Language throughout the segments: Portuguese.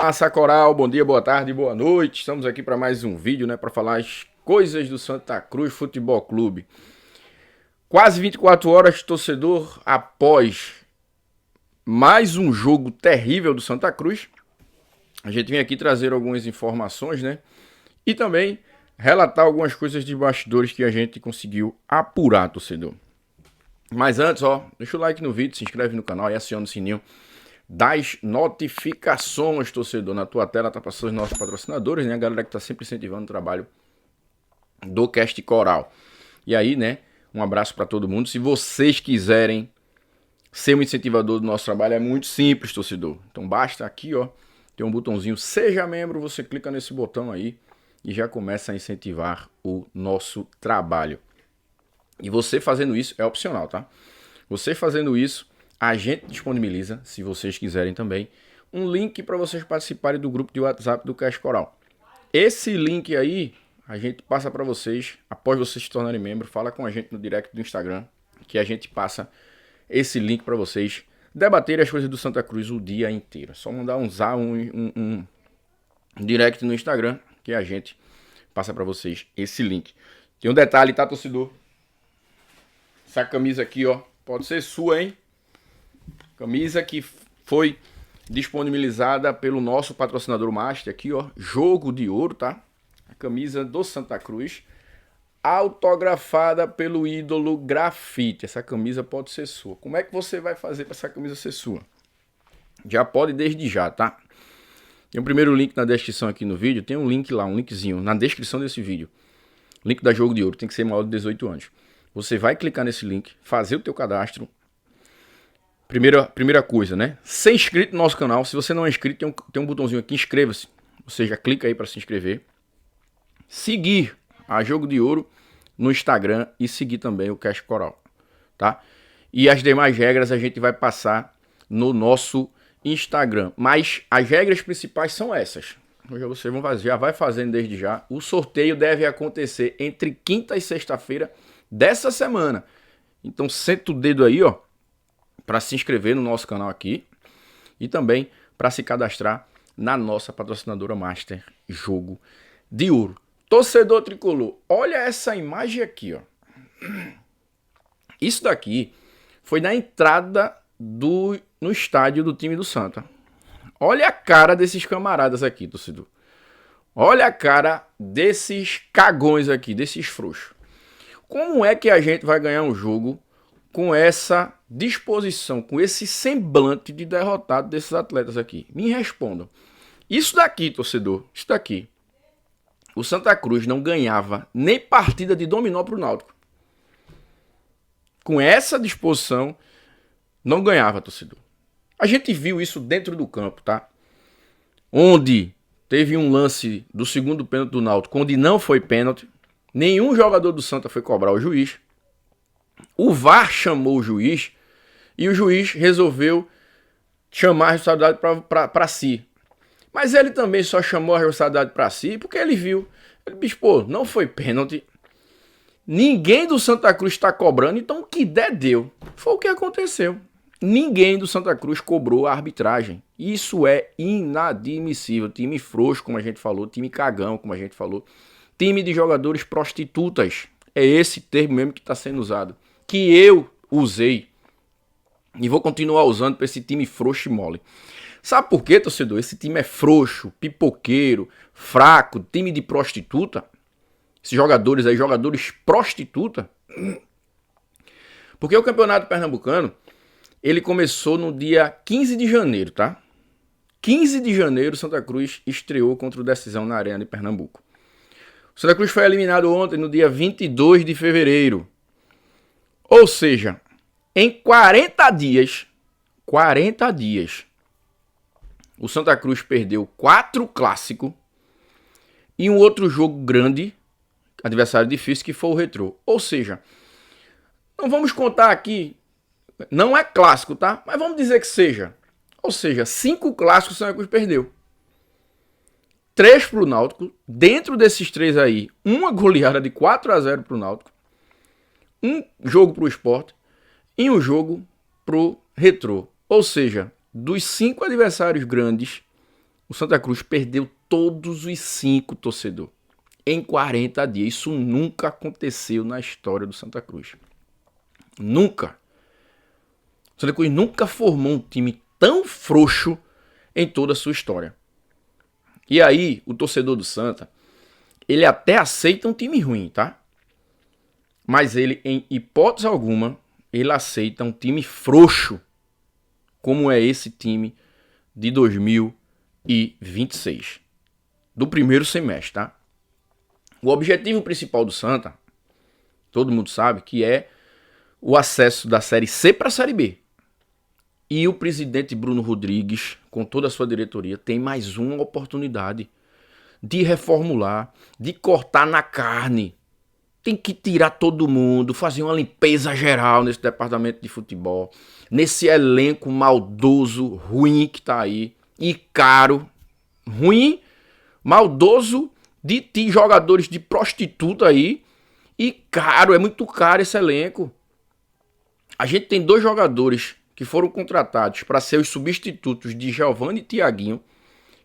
Massa Coral, bom dia, boa tarde, boa noite. Estamos aqui para mais um vídeo, né, para falar as coisas do Santa Cruz Futebol Clube. Quase 24 horas, torcedor, após mais um jogo terrível do Santa Cruz. A gente vem aqui trazer algumas informações, né, e também relatar algumas coisas de bastidores que a gente conseguiu apurar, torcedor. Mas antes, ó, deixa o like no vídeo, se inscreve no canal e aciona o sininho das notificações, torcedor. Na tua tela tá passando os nossos patrocinadores, né? A galera que tá sempre incentivando o trabalho do Cast Coral. E aí, né? Um abraço para todo mundo. Se vocês quiserem ser um incentivador do nosso trabalho, é muito simples, torcedor. Então basta aqui, ó, tem um botãozinho Seja Membro, você clica nesse botão aí e já começa a incentivar o nosso trabalho. E você fazendo isso é opcional, tá? Você fazendo isso, a gente disponibiliza, se vocês quiserem também, um link para vocês participarem do grupo de WhatsApp do Cast Coral. Esse link aí, a gente passa para vocês, após vocês se tornarem membro, fala com a gente no direct do Instagram, que a gente passa esse link para vocês debaterem as coisas do Santa Cruz o dia inteiro. É só mandar um direct no Instagram, que a gente passa para vocês esse link. Tem um detalhe, tá, torcedor? Essa camisa aqui, ó, pode ser sua, hein? Camisa que foi disponibilizada pelo nosso patrocinador master aqui, ó, Jogo de Ouro, tá? A camisa do Santa Cruz, autografada pelo ídolo Grafite. Essa camisa pode ser sua. Como é que você vai fazer para essa camisa ser sua? Já pode desde já, tá? Tem o primeiro link na descrição aqui no vídeo, tem um link lá, um linkzinho na descrição desse vídeo. Link da Jogo de Ouro, tem que ser maior de 18 anos. Você vai clicar nesse link, fazer o teu cadastro. Primeira coisa, né? Ser inscrito no nosso canal. Se você não é inscrito, tem um botãozinho aqui, inscreva-se. Você já clica aí para se inscrever. Seguir a Jogo de Ouro no Instagram e seguir também o Cast Coral, tá? E as demais regras a gente vai passar no nosso Instagram. Mas as regras principais são essas. Você já vai fazendo desde já. O sorteio deve acontecer entre quinta e sexta-feira dessa semana. Então senta o dedo aí, ó, para se inscrever no nosso canal aqui e também para se cadastrar na nossa patrocinadora master Jogo de Ouro. Torcedor tricolor, olha essa imagem aqui, ó. Isso daqui foi na entrada no estádio do time do Santa. Olha a cara desses camaradas aqui, torcedor. Olha a cara desses cagões aqui, desses frouxos. Como é que a gente vai ganhar um jogo com essa disposição, com esse semblante de derrotado desses atletas aqui? Me respondam. Isso daqui, torcedor, isso daqui. O Santa Cruz não ganhava nem partida de dominó pro Náutico. Com essa disposição, não ganhava, torcedor. A gente viu isso dentro do campo, tá? Onde teve um lance do segundo pênalti do Náutico, onde não foi pênalti. Nenhum jogador do Santa foi cobrar o juiz. O VAR chamou o juiz e o juiz resolveu chamar a responsabilidade para si. Mas ele também só chamou a responsabilidade para si porque ele viu. Ele disse, pô, não foi pênalti. Ninguém do Santa Cruz está cobrando, então o que der deu. Foi o que aconteceu. Ninguém do Santa Cruz cobrou a arbitragem. Isso é inadmissível. Time frouxo, como a gente falou, time cagão, como a gente falou. Time de jogadores prostitutas. É esse termo mesmo que está sendo usado. Que eu usei. E vou continuar usando para esse time frouxo e mole. Sabe por quê, torcedor? Esse time é frouxo, pipoqueiro, fraco, time de prostituta. Esses jogadores aí, jogadores prostituta. Porque o Campeonato Pernambucano, ele começou no dia 15 de janeiro, tá? 15 de janeiro, Santa Cruz estreou contra o Decisão na Arena de Pernambuco. O Santa Cruz foi eliminado ontem, no dia 22 de fevereiro. Ou seja, em 40 dias, o Santa Cruz perdeu 4 clássicos e um outro jogo grande, adversário difícil, que foi o Retrô. Ou seja, não vamos contar aqui, não é clássico, tá? Mas vamos dizer que seja. Ou seja, 5 clássicos o Santa Cruz perdeu. 3 pro Náutico. Dentro desses 3 aí, uma goleada de 4-0 pro Náutico. Um jogo pro Sport. em um jogo pro Retrô. Ou seja, dos 5 adversários grandes, o Santa Cruz perdeu todos os 5, torcedor, em 40 dias. Isso nunca aconteceu na história do Santa Cruz. Nunca. O Santa Cruz nunca formou um time tão frouxo em toda a sua história. E aí, o torcedor do Santa, ele até aceita um time ruim, tá? Mas ele, em hipótese alguma, ele aceita um time frouxo, como é esse time de 2026. Do primeiro semestre, tá? O objetivo principal do Santa, todo mundo sabe, que é o acesso da Série C para a Série B. E o presidente Bruno Rodrigues, com toda a sua diretoria, tem mais uma oportunidade de reformular, de cortar na carne. Tem que tirar todo mundo, fazer uma limpeza geral nesse departamento de futebol, nesse elenco maldoso, ruim que tá aí, e caro, ruim, maldoso, de jogadores de prostituta aí, e caro, é muito caro esse elenco. A gente tem 2 jogadores que foram contratados para ser os substitutos de Giovani e Thiaguinho,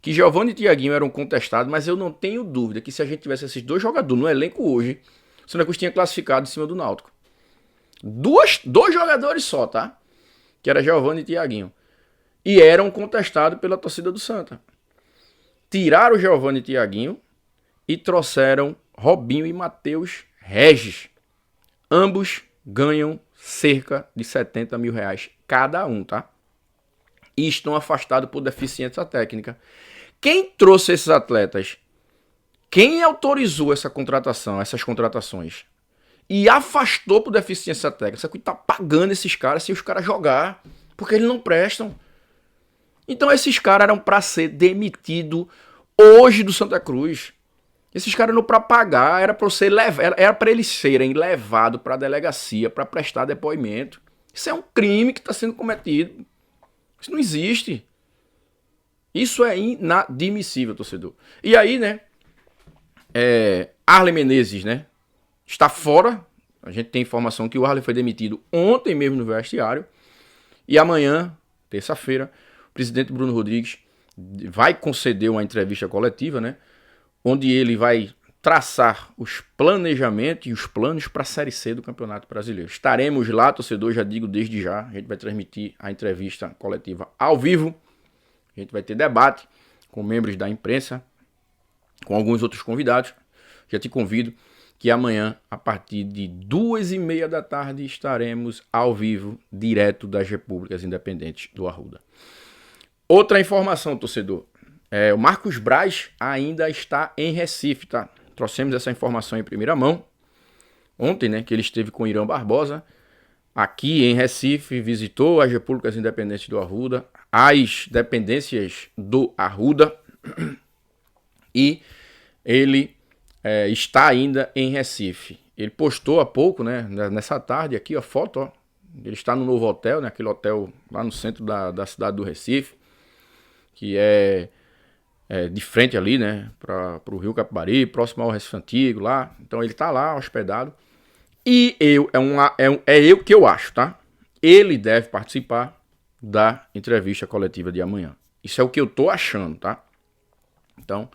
que Giovani e Thiaguinho eram contestados, mas eu não tenho dúvida que se a gente tivesse esses 2 jogadores no elenco hoje, o Santa Cruz tinha classificado em cima do Náutico. 2 jogadores só, tá? Que era Giovani e Thiaguinho. E eram contestados pela torcida do Santa. Tiraram o Giovani e Thiaguinho e trouxeram Robinho e Matheus Regis. Ambos ganham cerca de 70 mil reais cada um, tá? E estão afastados por deficiência técnica. Quem trouxe esses atletas? Quem autorizou essa contratação, essas contratações? E afastou por deficiência técnica. Você tá pagando esses caras se os caras jogar, porque eles não prestam. Então esses caras eram para ser demitidos hoje do Santa Cruz. Esses caras não para pagar, era para eles serem levados para a delegacia para prestar depoimento. Isso é um crime que está sendo cometido. Isso não existe. Isso é inadmissível, torcedor. E aí, né? Arlen Menezes, né? Está fora. A gente tem informação que o Arlen foi demitido ontem mesmo no vestiário. E amanhã, terça-feira, o presidente Bruno Rodrigues vai conceder uma entrevista coletiva, né? Onde ele vai traçar os planejamentos e os planos para a Série C do Campeonato Brasileiro. Estaremos lá, torcedor, já digo desde já. A gente vai transmitir a entrevista coletiva ao vivo. A gente vai ter debate com membros da imprensa, com alguns outros convidados. Já te convido que amanhã, a partir de 2h30 da tarde, estaremos ao vivo, direto das Repúblicas Independentes do Arruda. Outra informação, torcedor. O Marcos Braz ainda está em Recife, tá? Trouxemos essa informação em primeira mão. Ontem, né, que ele esteve com Irã Barbosa, aqui em Recife, visitou as Repúblicas Independentes do Arruda, as dependências do Arruda, e ele está ainda em Recife. Ele postou há pouco, né, nessa tarde aqui, a foto, ó. Ele está no novo hotel, né, aquele hotel lá no centro da cidade do Recife, que é de frente ali, né, para o Rio Capibari, próximo ao Recife Antigo lá. Então ele está lá hospedado. E eu que eu acho, tá? Ele deve participar da entrevista coletiva de amanhã. Isso é o que eu tô achando, tá? Então,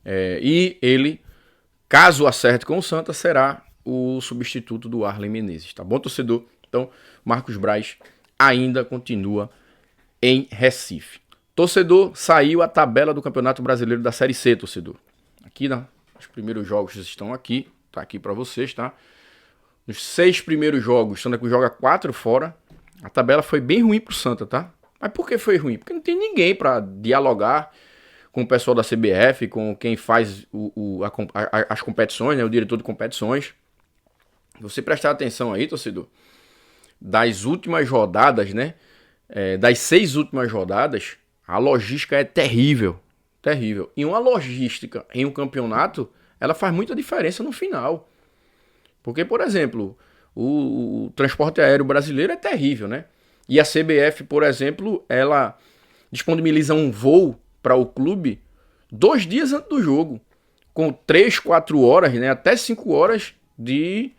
e ele, caso acerte com o Santa, será o substituto do Arlen Menezes, tá bom, torcedor? Então, Marcos Braz ainda continua em Recife. Torcedor, saiu a tabela do Campeonato Brasileiro da Série C, torcedor. Aqui, né, os primeiros jogos estão aqui, tá aqui para vocês, tá? Nos 6 primeiros jogos, o Santa Cruz joga 4 fora. A tabela foi bem ruim pro Santa, tá? Mas por que foi ruim? Porque não tem ninguém para dialogar com o pessoal da CBF, com quem faz as competições, né, o diretor de competições. Você prestar atenção aí, torcedor, das últimas rodadas, né? Das 6 últimas rodadas, a logística é terrível. Terrível. E uma logística em um campeonato, ela faz muita diferença no final. Porque, por exemplo, o transporte aéreo brasileiro é terrível, né? E a CBF, por exemplo, ela disponibiliza um voo para o clube 2 dias antes do jogo, com 3, 4 horas, né, até 5 horas de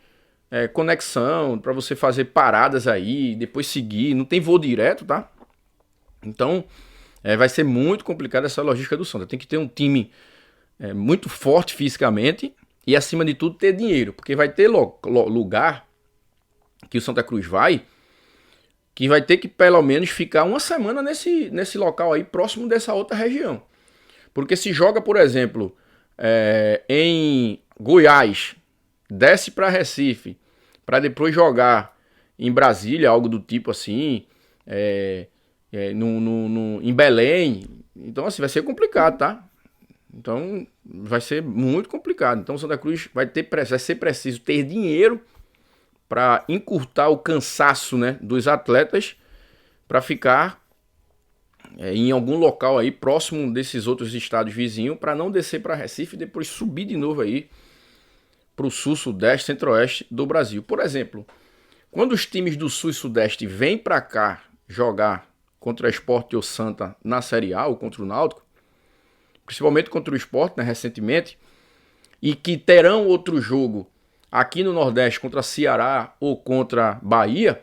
conexão, para você fazer paradas aí, depois seguir, não tem voo direto, tá? Então, vai ser muito complicado essa logística do Santa. Tem que ter um time muito forte fisicamente e, acima de tudo, ter dinheiro, porque vai ter lugar que o Santa Cruz que vai ter que pelo menos ficar uma semana nesse local aí, próximo dessa outra região. Porque se joga, por exemplo, em Goiás, desce para Recife, para depois jogar em Brasília, algo do tipo assim, em Belém. Então, assim, vai ser complicado, tá? Então, vai ser muito complicado. Então, o Santa Cruz vai ser preciso ter dinheiro para encurtar o cansaço, né, dos atletas, para ficar em algum local aí próximo desses outros estados vizinhos, para não descer para Recife e depois subir de novo aí para o sul, sudeste, centro-oeste do Brasil. Por exemplo, quando os times do sul e sudeste vêm para cá jogar contra o Sport ou Santa na Série A ou contra o Náutico, principalmente contra o Sport, né, recentemente, e que terão outro jogo aqui no Nordeste contra Ceará ou contra Bahia,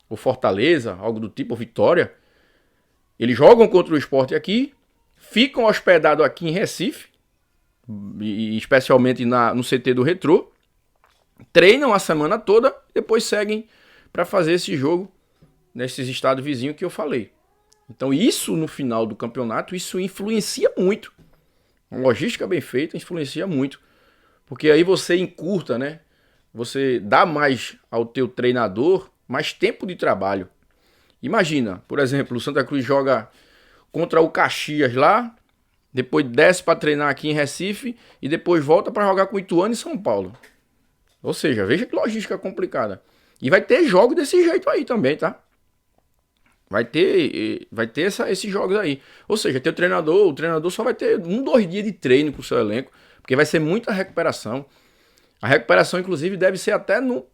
ou Fortaleza, algo do tipo, ou Vitória, eles jogam contra o Sport aqui, ficam hospedados aqui em Recife, e especialmente no CT do Retrô, treinam a semana toda, depois seguem para fazer esse jogo nesses estados vizinhos que eu falei. Então isso no final do campeonato, isso influencia muito. Uma logística bem feita influencia muito. Porque aí você encurta, né? Você dá mais ao teu treinador, mais tempo de trabalho. Imagina, por exemplo, o Santa Cruz joga contra o Caxias lá, depois desce para treinar aqui em Recife e depois volta para jogar com o Ituano e São Paulo. Ou seja, veja que logística complicada. E vai ter jogos desse jeito aí também, tá? Vai ter esses jogos aí. Ou seja, o treinador só vai ter 2 dias de treino com o seu elenco, porque vai ser muita recuperação. A recuperação, inclusive, deve ser até no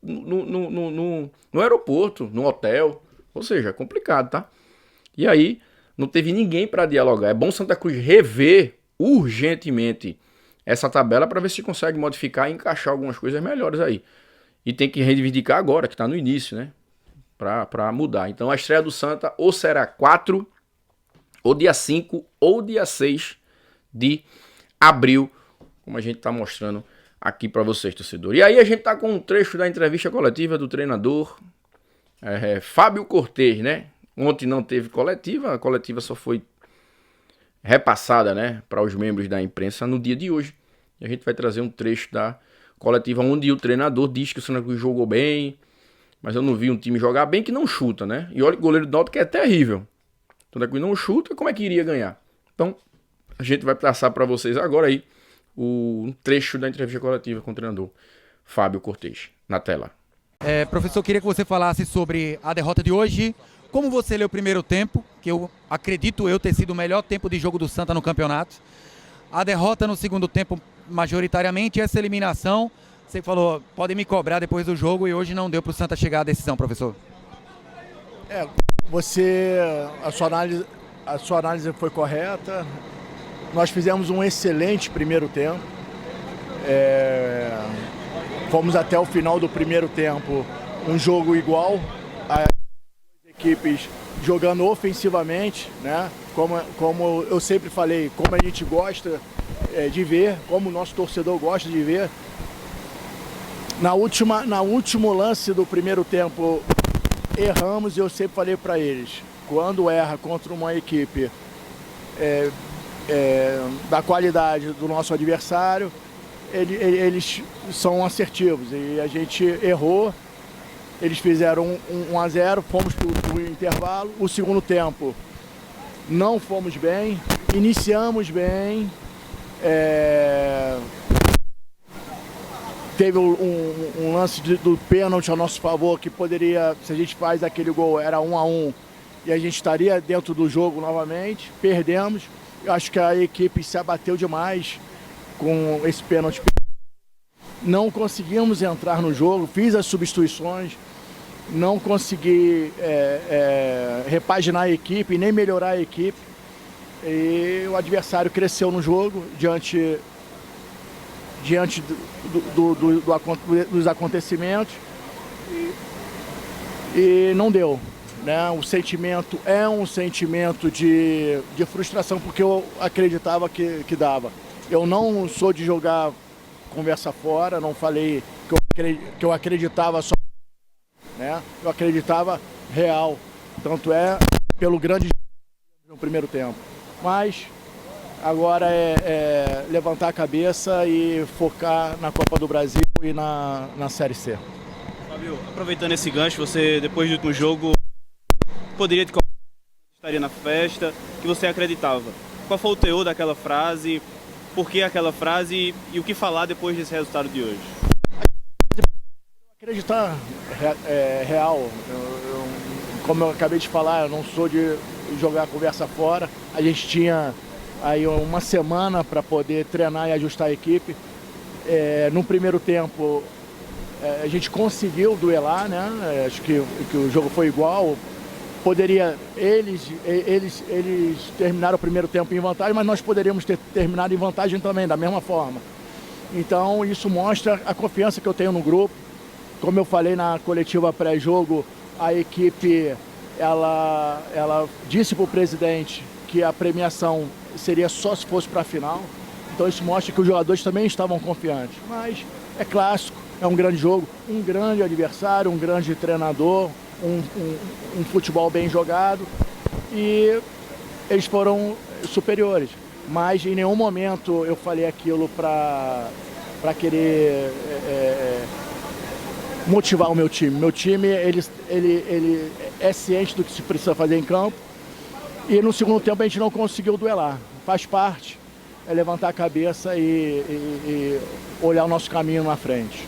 aeroporto, no hotel. Ou seja, é complicado, tá? E aí, não teve ninguém para dialogar. É bom Santa Cruz rever urgentemente essa tabela para ver se consegue modificar e encaixar algumas coisas melhores aí. E tem que reivindicar agora, que está no início, né? Para mudar. Então, a estreia do Santa ou será 4, ou dia 5, ou dia 6 de abril, como a gente está mostrando aqui para vocês, torcedor. E aí a gente tá com um trecho da entrevista coletiva do treinador Fábio Cortez, né? Ontem não teve coletiva, a coletiva só foi repassada, né, para os membros da imprensa no dia de hoje. E a gente vai trazer um trecho da coletiva onde o treinador diz que o Santa Cruz jogou bem, mas eu não vi um time jogar bem que não chuta, né? E olha que o goleiro do Náutico é terrível. O Santa Cruz não chuta, como é que iria ganhar? Então, a gente vai passar para vocês agora aí um trecho da entrevista coletiva com o treinador Fábio Cortez, na tela. Professor, queria que você falasse sobre a derrota de hoje. Como você leu o primeiro tempo, que eu acredito ter sido o melhor tempo de jogo do Santa no campeonato. A derrota no segundo tempo, majoritariamente, essa eliminação. Você falou, podem me cobrar depois do jogo, e hoje não deu para o Santa chegar à decisão, professor. A sua análise foi correta. Nós fizemos um excelente primeiro tempo. Fomos até o final do primeiro tempo um jogo igual. As equipes jogando ofensivamente, né? Como eu sempre falei, como a gente gosta de ver, como o nosso torcedor gosta de ver. Na último lance do primeiro tempo, erramos, e eu sempre falei para eles, quando erra contra uma equipe da qualidade do nosso adversário, eles são assertivos, e a gente errou. Eles fizeram 1-0, fomos para o intervalo. O segundo tempo não fomos bem, iniciamos bem, teve um lance do pênalti a nosso favor, que poderia, se a gente faz aquele gol, era 1-1 e a gente estaria dentro do jogo novamente. Perdemos. Eu acho que a equipe se abateu demais com esse pênalti. Não conseguimos entrar no jogo, fiz as substituições, não consegui repaginar a equipe, nem melhorar a equipe. E o adversário cresceu no jogo diante dos acontecimentos. e não deu. Né? O sentimento é um sentimento de frustração, porque eu acreditava que dava. Eu não sou de jogar conversa fora, não falei que eu acreditava só, né? Eu acreditava real, tanto é pelo grande no primeiro tempo. Mas agora é levantar a cabeça e focar na Copa do Brasil e na Série C. Fábio, aproveitando esse gancho, você depois do último jogo poderia estaria na festa, que você acreditava. Qual foi o teor daquela frase? Por que aquela frase e o que falar depois desse resultado de hoje? Acreditar real. Como eu acabei de falar, eu não sou de jogar a conversa fora. A gente tinha aí uma semana para poder treinar e ajustar a equipe. No primeiro tempo a gente conseguiu duelar, né? Acho que o jogo foi igual. Poderia, eles terminaram o primeiro tempo em vantagem, mas nós poderíamos ter terminado em vantagem também, da mesma forma. Então isso mostra a confiança que eu tenho no grupo. Como eu falei na coletiva pré-jogo, a equipe ela disse para o presidente que a premiação seria só se fosse para a final. Então isso mostra que os jogadores também estavam confiantes. Mas é clássico, é um grande jogo, um grande adversário, um grande treinador, um futebol bem jogado, e eles foram superiores. Mas em nenhum momento eu falei aquilo para querer motivar o meu time. Meu time ele é ciente do que se precisa fazer em campo, e no segundo tempo a gente não conseguiu duelar. Faz parte, é levantar a cabeça e olhar o nosso caminho na frente.